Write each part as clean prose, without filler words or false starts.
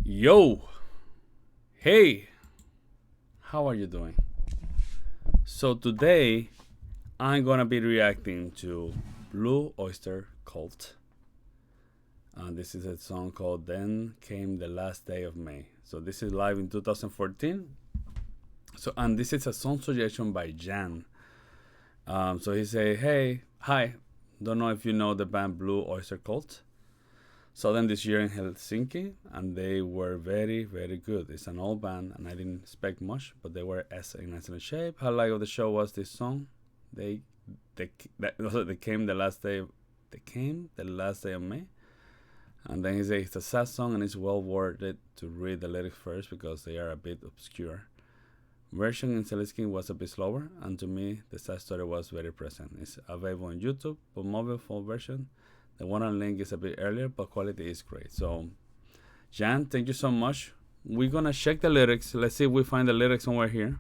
Yo, hey, how are you doing? So today I'm gonna be reacting to Blue Oyster Cult. This is a song called "Then Came the Last Day of May." So this is live in 2014. And this is a song suggestion by Jan. So he say, "Hey, hi, don't know if you know the band Blue Oyster Cult. Saw them this year in Helsinki, and they were very, very good. It's an old band, and I didn't expect much, but they were in excellent shape. Highlight of the show was this song. They came the last day. They came the last day of May, and then he said it's a sad song, and it's well worth it to read the lyrics first because they are a bit obscure. Version in Helsinki was a bit slower, and to me, the sad story was very present. It's available on YouTube, but mobile phone version. The one on link is a bit earlier, but quality is great. So, Jan, thank you so much. We're gonna check the lyrics. Let's see if we find the lyrics somewhere here.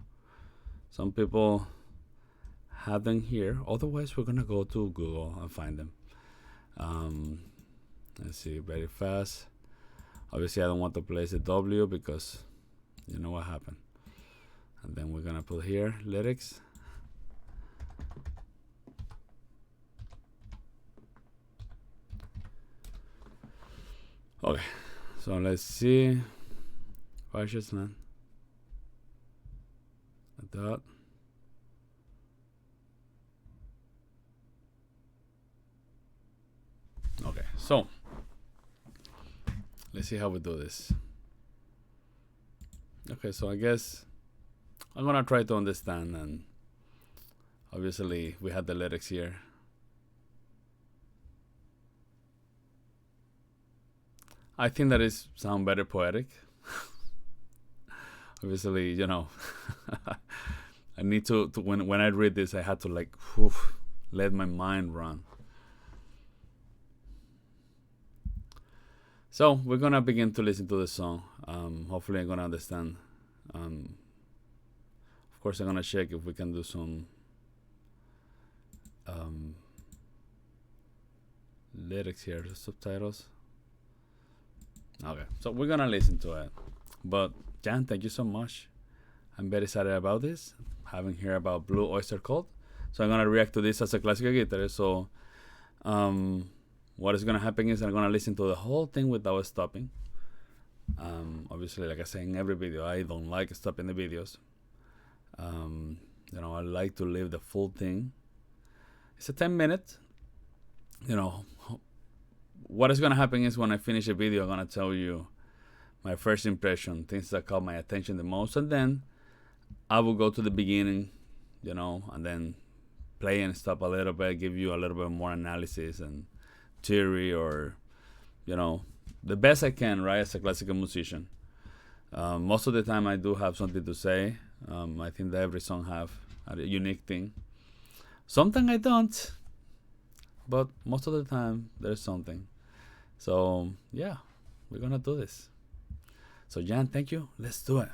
Some people have them here. Otherwise, we're gonna go to Google and find them. Let's see, very fast. Obviously, I don't want to place a W because you know what happened. And then we're gonna put here lyrics. Okay, so let's see. Land. A dot. Okay, so let's see how we do this. Okay, so I guess I'm gonna try to understand, and obviously we had the lyrics here. I think that is sound better poetic. Obviously, you know, I need to when I read this, I had to like let my mind run. So we're gonna begin to listen to the song. Hopefully, I'm gonna understand. Of course, I'm gonna check if we can do some lyrics here, the subtitles. Okay, so we're gonna listen to it. But Jan, thank you so much. I'm very excited about this, having heard about Blue Oyster Cult. So I'm gonna react to this as a classical guitarist. So what is gonna happen is I'm gonna listen to the whole thing without stopping. Obviously, like I say in every video, I don't like stopping the videos. I like to leave the full thing. It's a 10-minute. What is gonna happen is when I finish a video, I'm gonna tell you my first impression, things that caught my attention the most, and then I will go to the beginning, and then play and stop a little bit, give you a little bit more analysis and theory, or the best I can, right, as a classical musician. Most of the time I do have something to say. I think that every song have a unique thing. Sometimes I don't, but most of the time there's something. So yeah, we're gonna do this. So Jan, thank you. Let's do it.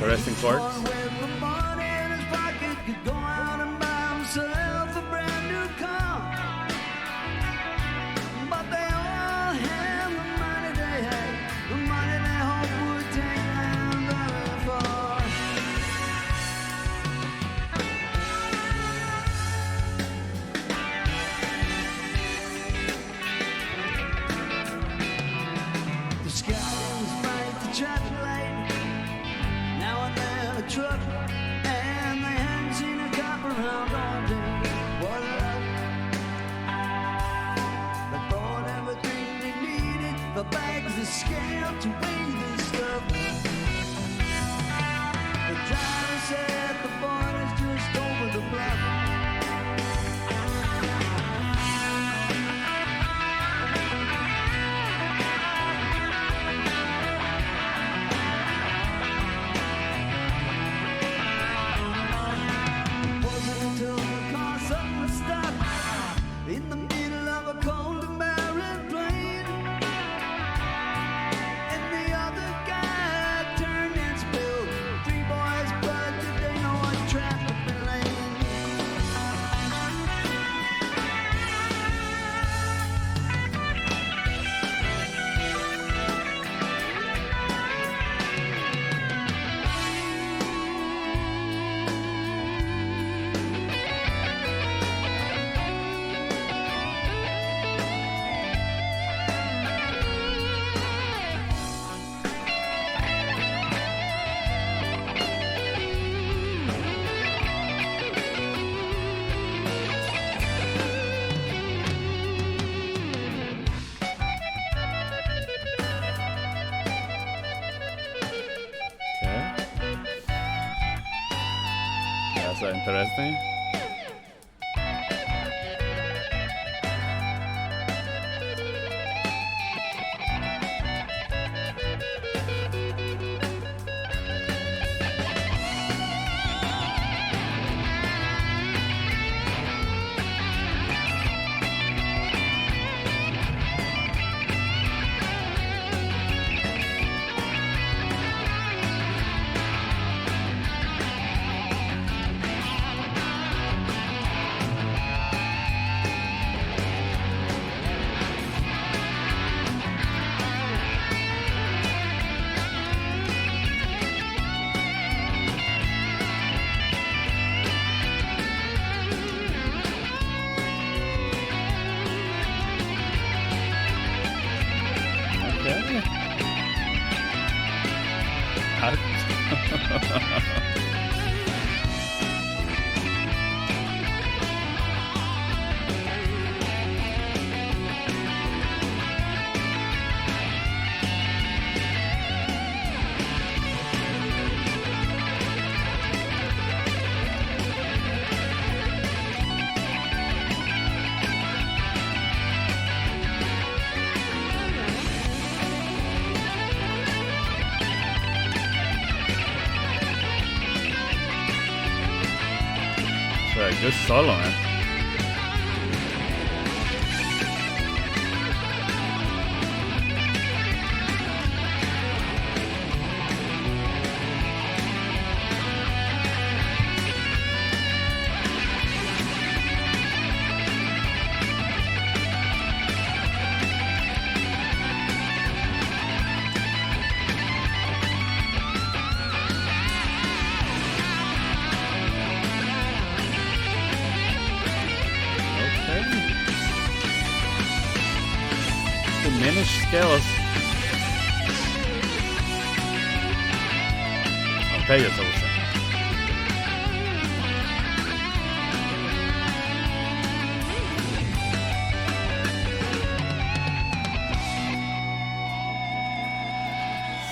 Interesting chords. Truck, and they hadn't seen a cop around all day. What luck. My bags are scammed to weigh this stuff. The driver said the border's just over the bluff. Wasn't until the car suddenly stopped in the middle of a cold and barren plain, and the other guy turned and spilled 3 boys' blood. Did they know what traffic been laying? Okay. That's interesting. Okay. Good solo, man. Diminished scales. Arpeggios, I would say.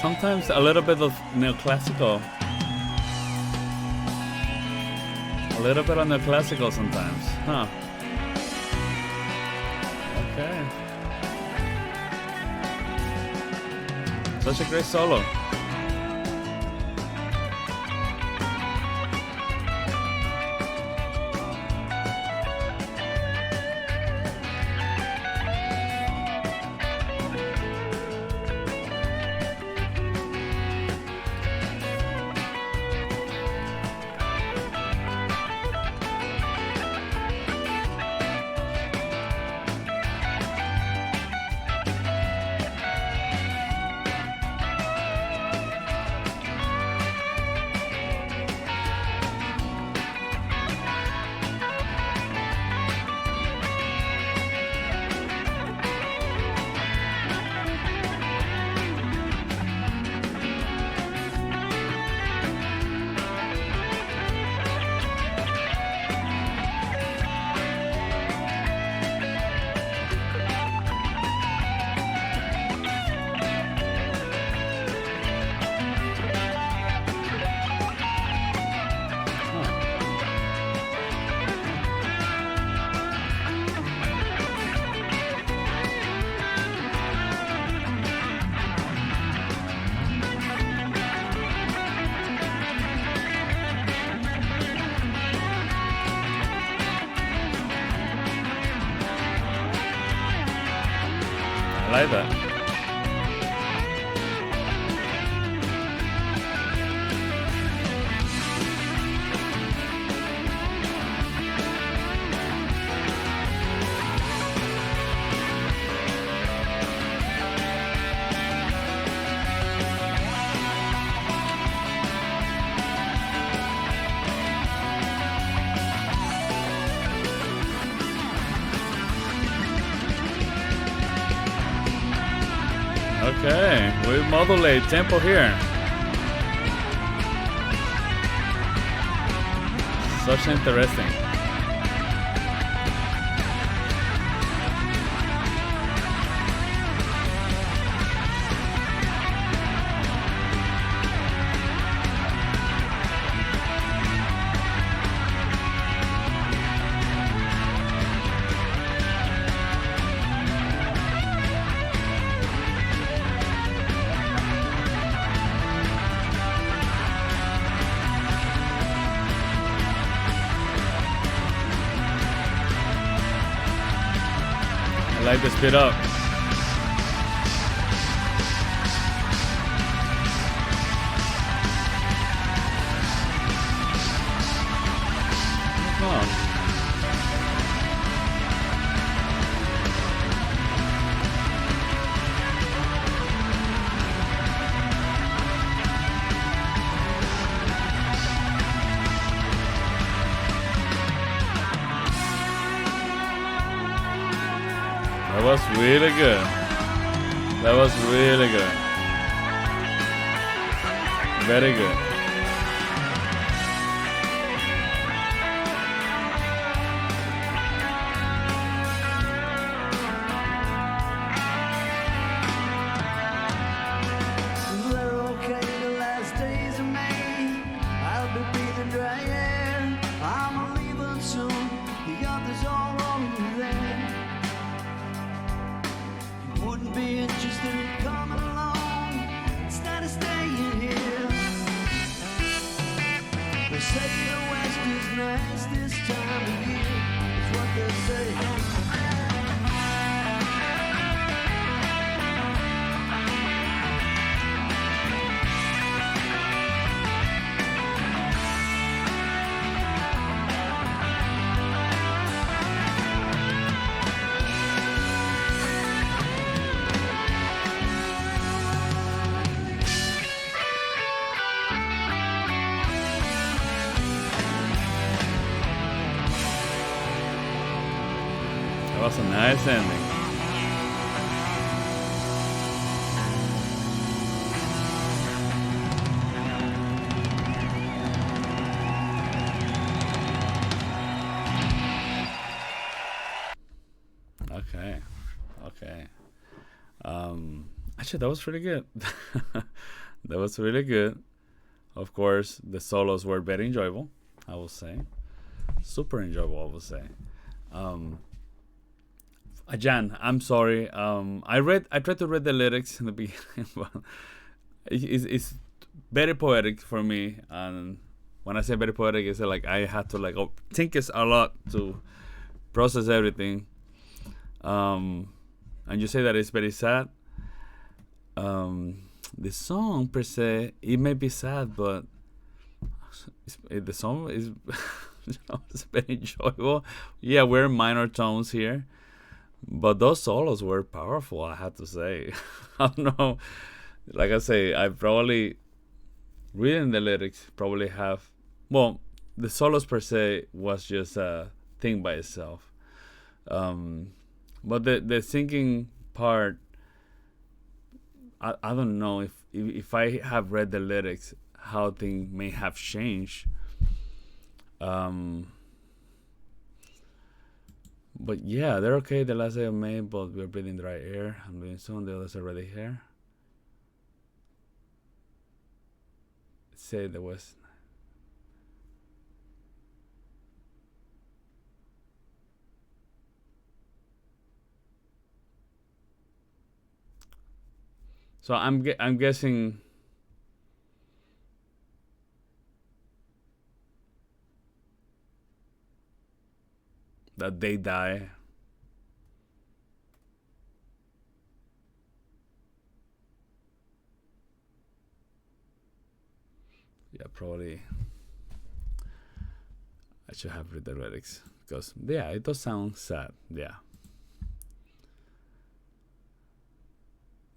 Sometimes a little bit of neoclassical. A little bit of neoclassical sometimes, huh? Okay. Such a great solo. I like that. Okay, we modulate tempo here. Such interesting. I like the speed up. Oh. That was really good. That was really good. Very good. They're okay the last days of May. I'll be breathing dry air. I'm leaving soon. The others all over there. You wouldn't be interested in coming along instead of staying here. They say the West is nice this time of year. That's what they say. That was a nice ending. Okay. Okay. Actually, that was really good. That was really good. Of course, the solos were very enjoyable, I will say. Super enjoyable, I will say. Jan, I'm sorry. I tried to read the lyrics in the beginning, but it's very poetic for me. And when I say very poetic, it's like I had to think it's a lot to process everything. And you say that it's very sad. The song per se, it may be sad, but the song is it's very enjoyable. Yeah, we're minor tones here, but those solos were powerful, I have to say. I don't know. Like I say, I probably reading the lyrics probably have, well, the solos per se was just a thing by itself. But the singing part, I don't know if I have read the lyrics, how things may have changed. But yeah, they're okay the last day of May, but we're breathing dry air. I'm doing soon, the others are already here. Say there was. So I'm guessing that they die. yeah, probably I should have read the lyrics because yeah, it does sound sad. Yeah,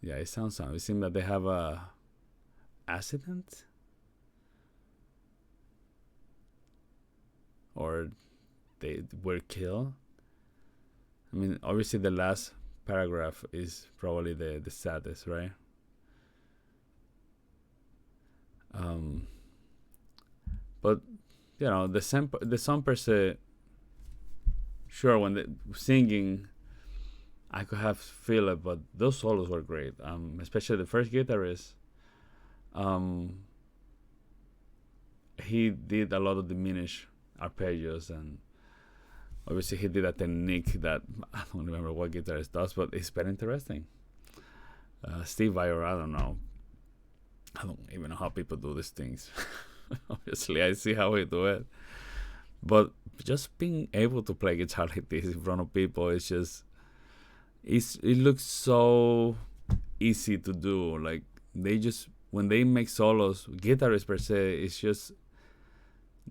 yeah, it sounds sad. It seems that they have a accident or they were killed. I mean, obviously the last paragraph is probably the saddest, right? But you know, the song per se, sure, when the singing, I could have feel it, but those solos were great. Especially the first guitarist. Um, he did a lot of diminished arpeggios, and obviously he did a technique that I don't remember what guitarist does, but it's very interesting. Steve Vai, I don't know. I don't even know how people do these things. Obviously, I see how he do it, but just being able to play guitar like this in front of people, it looks so easy to do. Like they just when they make solos, guitarists per se, it's just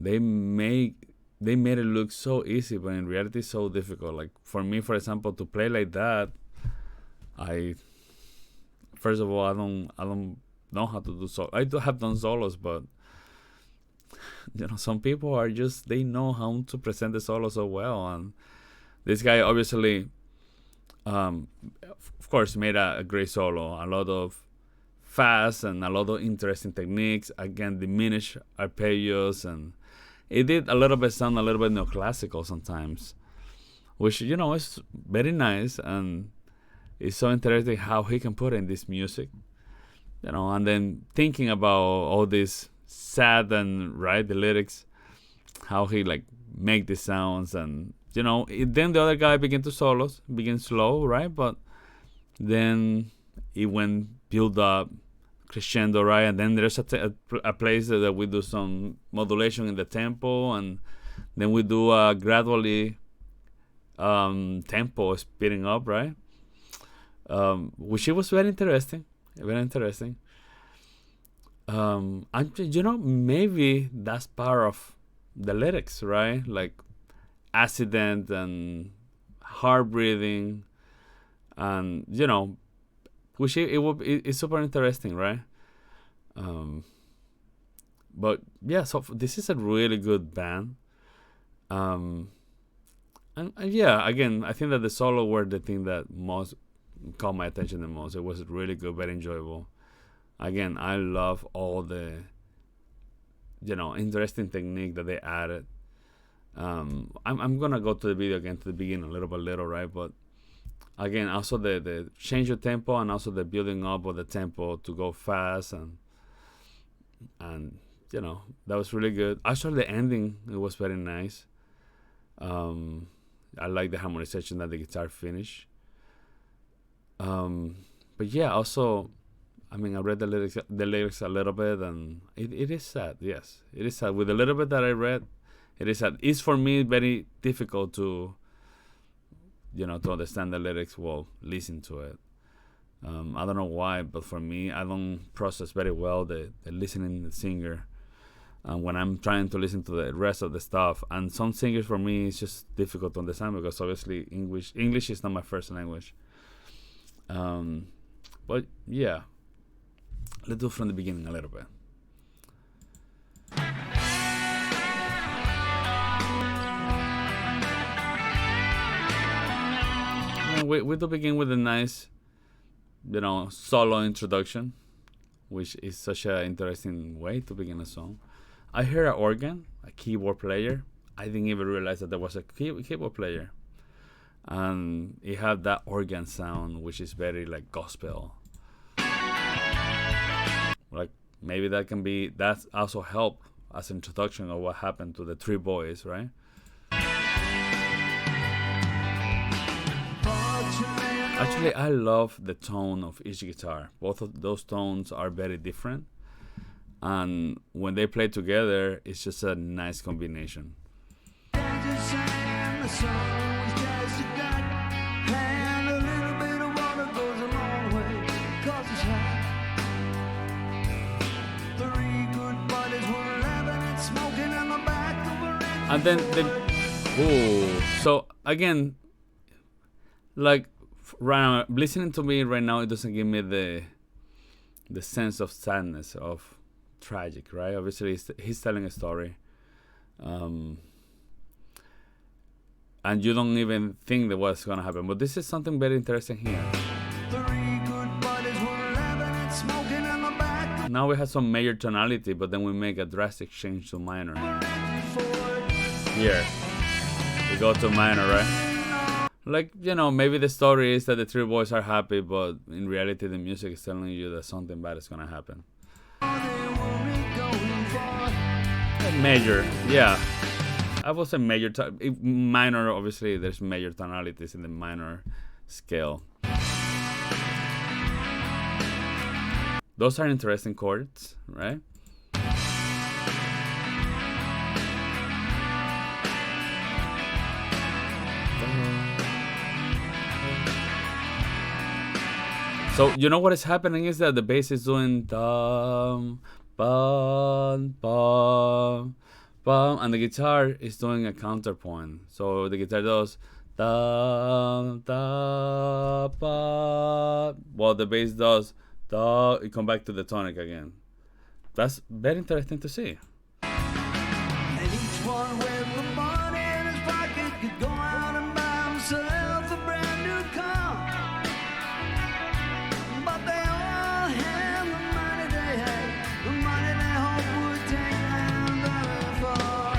they made it look so easy, but in reality, it's so difficult. Like for me, for example, to play like that, first of all, I don't know how to do so. I do have done solos, but you know, some people are just they know how to present the solo so well, and this guy obviously, of course, made a great solo. A lot of fast and a lot of interesting techniques. Again, diminished arpeggios, and it did a little bit sound a little bit neoclassical sometimes, which you know is very nice, and it's so interesting how he can put in this music, you know. And then thinking about all this sad and right the lyrics, how he like make the sounds, and you know, then the other guy begin slow, right? But then it went build up crescendo, right? And then there's a place that we do some modulation in the tempo, and then we do a gradually tempo speeding up, right? Which it was very interesting, and you know, maybe that's part of the lyrics, right? Like accident and hard breathing, and you know, which it's super interesting, right? But yeah, so this is a really good band. And yeah, again, I think that the solo were the thing that most caught my attention the most. It was really good, very enjoyable. Again, I love all the, you know, interesting technique that they added. I'm gonna go to the video again to the beginning little by little, right? But again, also the change of tempo, and also the building up of the tempo to go fast, and you know, that was really good. Actually, the ending, it was very nice. I like the harmonization that the guitar finish. But yeah, also, I mean, I read the lyrics a little bit, and it is sad. Yes, it is sad. With the little bit that I read, it is sad. It's for me very difficult to, you know, to understand the lyrics while listen to it. I don't know why, but for me, I don't process very well the listening the singer. When I'm trying to listen to the rest of the stuff, and some singers for me, it's just difficult to understand because obviously English is not my first language. But yeah, let's do from the beginning a little bit. We do begin with a nice, you know, solo introduction, which is such an interesting way to begin a song. I heard an organ, a keyboard player. I didn't even realize that there was a keyboard player. And it had that organ sound, which is very like gospel. Like maybe that's also help as an introduction of what happened to the three boys, right? Actually, I love the tone of each guitar. Both of those tones are very different. And when they play together, it's just a nice combination. Three good buddies were And then so again, like right now, listening to me right now, it doesn't give me the sense of sadness, of tragic, right? Obviously he's telling a story, and you don't even think that what's gonna happen, but this is something very interesting here. Now we have some major tonality, but then we make a drastic change to minor. Here we go to minor, right? Like, you know, maybe the story is that the three boys are happy, but in reality the music is telling you that something bad is gonna happen. Major, yeah, I would say major. Minor, obviously there's major tonalities in the minor scale. Those are interesting chords, right? So you know what is happening is that the bass is doing dum bum bum bum, and the guitar is doing a counterpoint. So the guitar does dum da ba, while the bass does da. It come back to the tonic again. That's very interesting to see. And each one with the money in his pocket could go out and buy himself a brand new car. But they all had the money they had, the money they hoped would take them very far.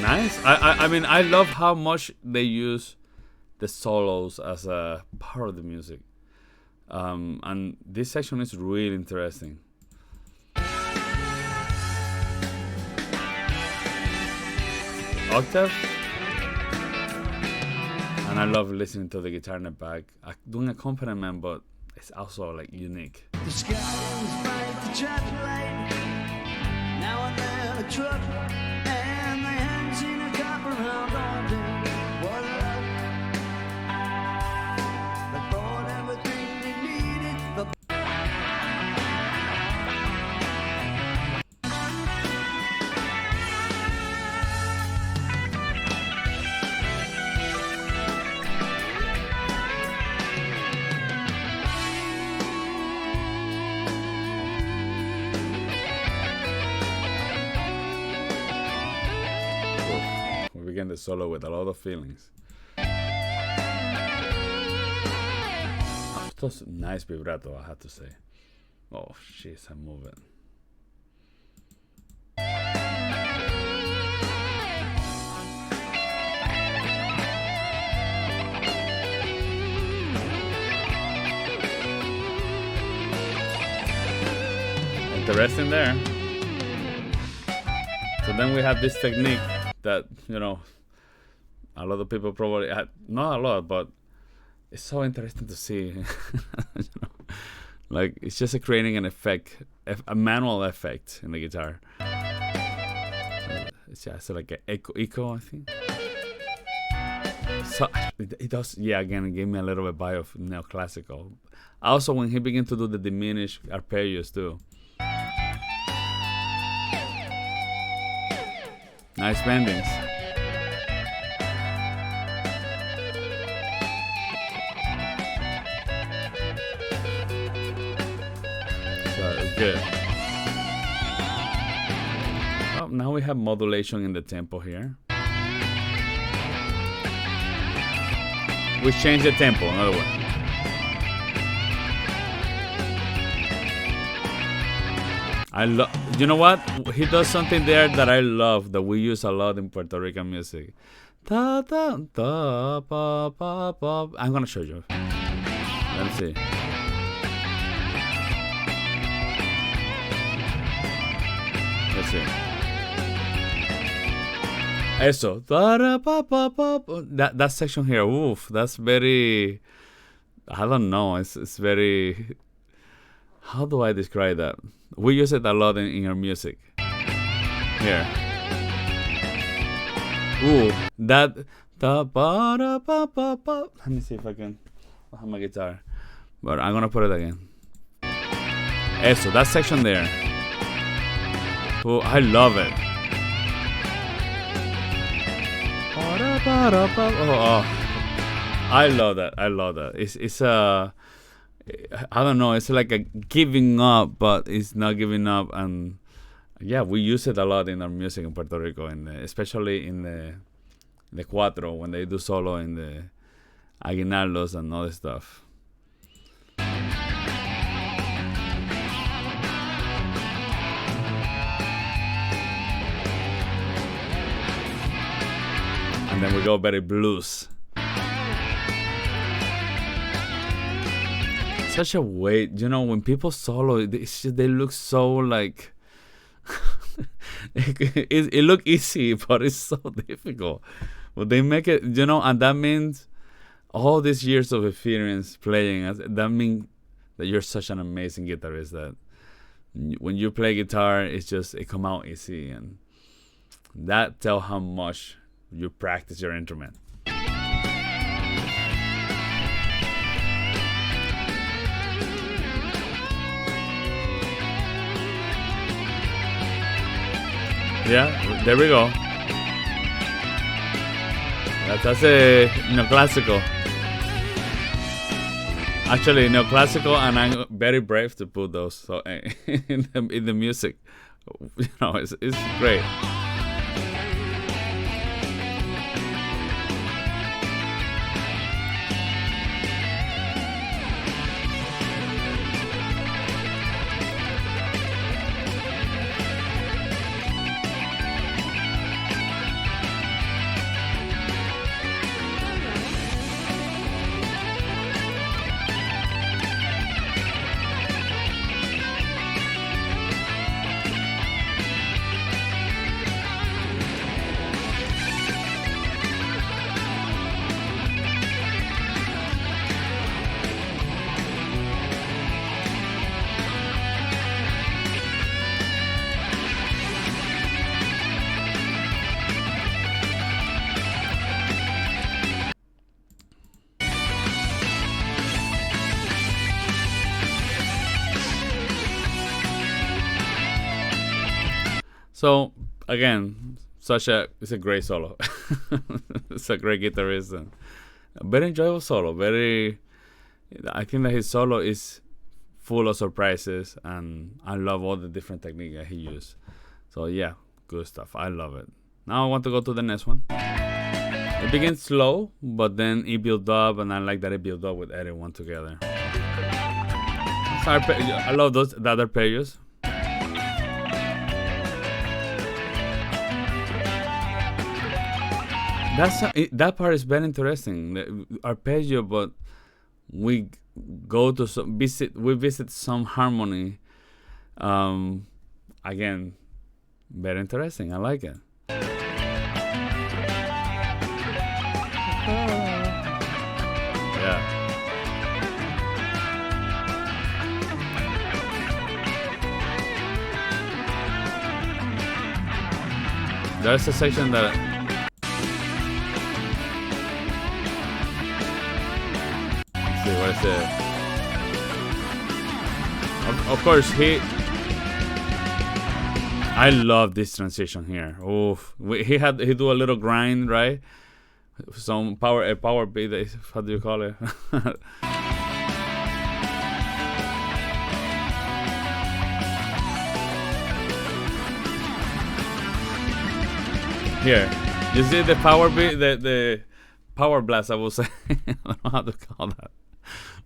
Nice. I mean, I love how much they use the solos as a part of the music. And this section is really interesting. Octave. And I love listening to the guitar in the back, doing accompaniment, but it's also like unique. The sky was bright, the traffic light, now and then a truck, and they hadn't seen a cop around all day. What luck! They brought everything they needed. We begin the solo with a lot of feelings. Just nice vibrato, I have to say. Oh, jeez, I'm moving. Interesting there. So then we have this technique that, you know, a lot of people probably not a lot, but it's so interesting to see. You know, like it's just creating an effect, a manual effect in the guitar. It's just like an echo, I think. So it does, yeah. Again, it gave me a little bit vibe of neoclassical. Also, when he began to do the diminished arpeggios too. Nice bendings. Good. Oh, now we have modulation in the tempo here. We change the tempo, in other words. You know what? He does something there that I love, that we use a lot in Puerto Rican music. Da, da, da, ba, ba, ba. I'm gonna show you. Let's see. Let's see. Eso. That section here, oof, that's very, I don't know, it's very, how do I describe that? We use it a lot in our music. Here. Ooh, that, let me see if I can, I have my guitar, but I'm gonna put it again. Eso, that section there. Oh, I love it. Oh, I love that. I love that. It's I don't know. It's like a giving up, but it's not giving up. And yeah, we use it a lot in our music in Puerto Rico, especially in the cuatro when they do solo in the aguinaldos and all this stuff. And then we go very blues. Such a weight, when people solo, they look so like it look easy, but it's so difficult. But they make it, and that means all these years of experience playing. That means that you're such an amazing guitarist. That when you play guitar, it come out easy, and that tell how much you practice your instrument. Yeah, there we go. That's a neoclassical. Actually, neoclassical, and I'm very brave to put those so in the music. It's great. So again, it's a great solo. It's a great guitarist and a very enjoyable solo. I think that his solo is full of surprises, and I love all the different techniques that he used. So yeah, good stuff. I love it. Now I want to go to the next one. It begins slow, but then it builds up, and I like that it builds up with everyone together. I love the other pages. That part is very interesting. The arpeggio, but we go to visit some harmony. Again, very interesting. I like it. Yeah. There's a section that. What is it? Of course, I love this transition here. Oof. He do a little grind, right? Some power beat. How do you call it? Here, you see the power beat, the power blast. I will say. I don't know how to call that.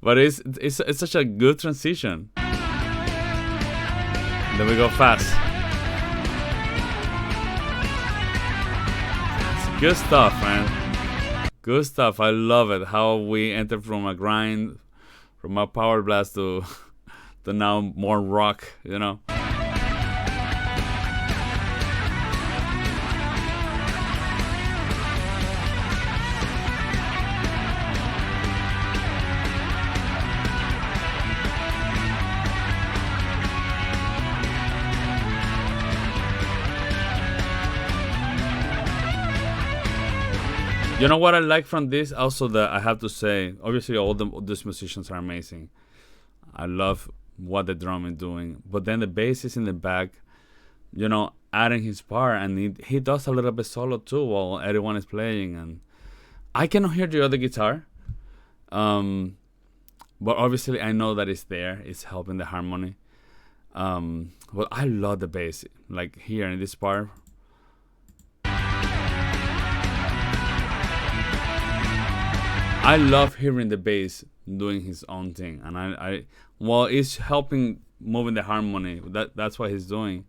But it's such a good transition. Then we go fast. It's good stuff, man. Good stuff. I love it. How we enter from a grind, from a power blast to now more rock, You know what I like from this? Also, that I have to say, obviously, all these musicians are amazing. I love what the drum is doing. But then the bass is in the back, adding his part, and he does a little bit solo too while everyone is playing. And I cannot hear the other guitar, but obviously I know that it's there. It's helping the harmony. But I love the bass, like here in this part. I love hearing the bass doing his own thing, and I while it's helping moving the harmony, that's what he's doing.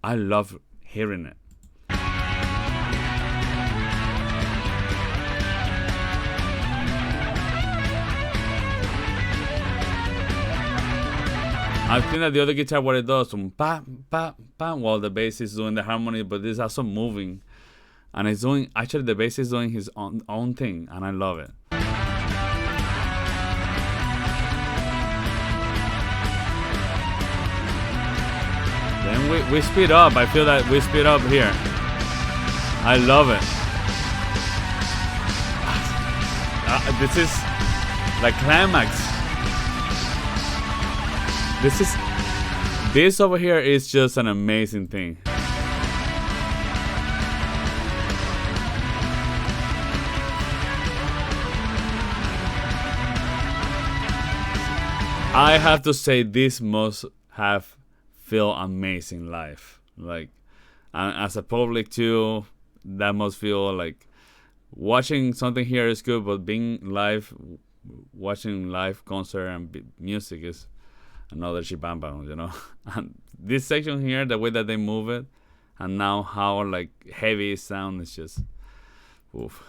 I love hearing it. I think that the other guitar, what it does, pa pa pa, while the bass is doing the harmony, but it's also moving, and it's doing, actually the bass is doing his own thing, and I love it. Then we speed up. I feel that we speed up here. I love it. This is like climax. This over here is just an amazing thing. I have to say, this must have feel amazing live. Like, as a public too, that must feel like watching something here is good, but being live, watching live concert and music is another shibamba, And this section here, the way that they move it, and now how like heavy it sound is just, oof.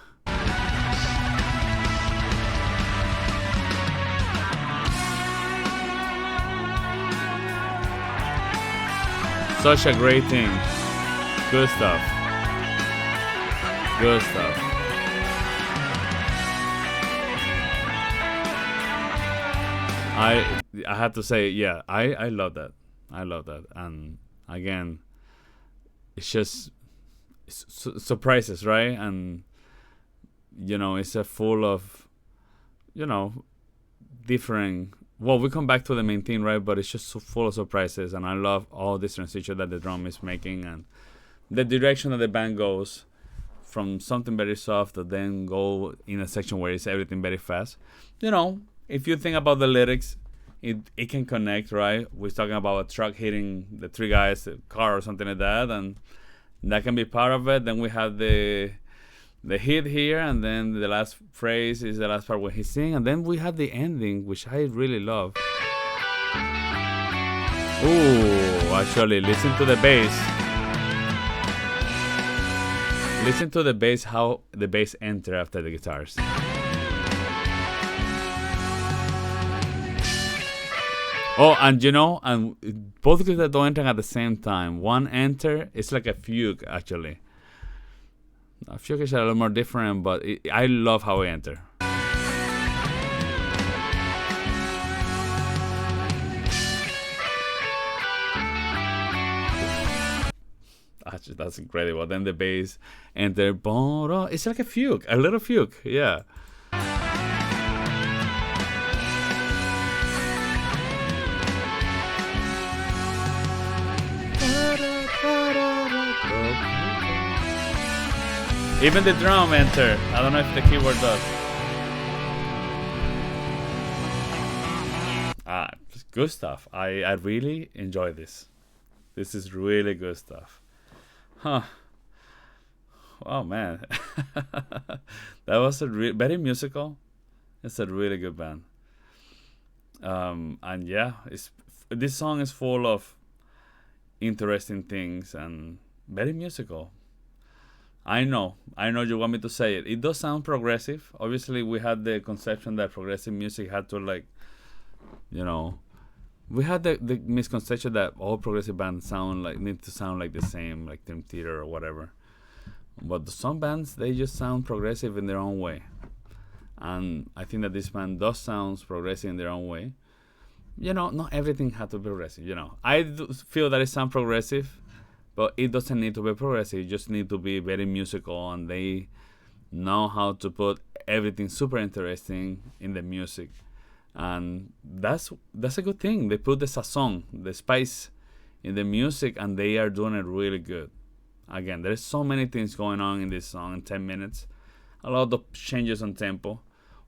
Such a great thing. Good stuff. Good stuff. I have to say, yeah, I love that. I love that. And again, it's just surprises, right? And it's a full of different. Well, we come back to the main theme, right? But it's just so full of surprises, and I love all this transition that the drum is making, and the direction that the band goes from something very soft to then go in a section where it's everything very fast. If you think about the lyrics, it can connect, right? We're talking about a truck hitting the three guys, a car or something like that, and that can be part of it. Then we have the hit here, and then the last phrase is the last part when he's singing, and then we have the ending, which I really love. Ooh, actually, listen to the bass. Listen to the bass, how the bass enter after the guitars. Oh, and and both guitars don't enter at the same time. One enter, it's like a fugue, actually. A fugue is a little more different, but I love how it enter. Actually, that's incredible. Then the bass enter. It's like a fugue, a little fugue, yeah. Even the drum enter. I don't know if the keyboard does. Good stuff. I really enjoy this. This is really good stuff. Huh. Oh man. That was very musical. It's a really good band. And yeah, this song is full of interesting things and very musical. I know you want me to say it. It does sound progressive. Obviously, we had the conception that progressive music had to we had the misconception that all progressive bands need to sound like the same, like Dream Theater or whatever. But some bands, they just sound progressive in their own way. And I think that this band does sound progressive in their own way. Not everything had to be progressive, I do feel that it sounds progressive, but it doesn't need to be progressive. It just need to be very musical, and they know how to put everything super interesting in the music. and that's a good thing. They put the sazon, the spice in the music, and they are doing it really good. Again, there's so many things going on in this song in 10 minutes. A lot of changes on tempo.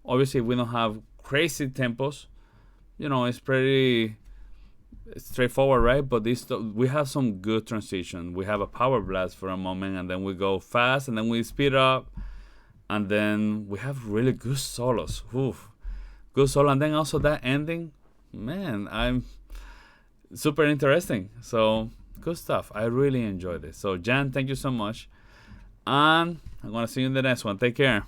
Obviously, we don't have crazy tempos. It's pretty straightforward, right? But we have some good transition. We have a power blast for a moment, and then we go fast, and then we speed up, and then we have really good solos. Oof. Good solo, and then also that ending, man, I'm super interesting. So good stuff. I really enjoyed this. So Jan, thank you so much, and I'm gonna see you in the next one. Take care.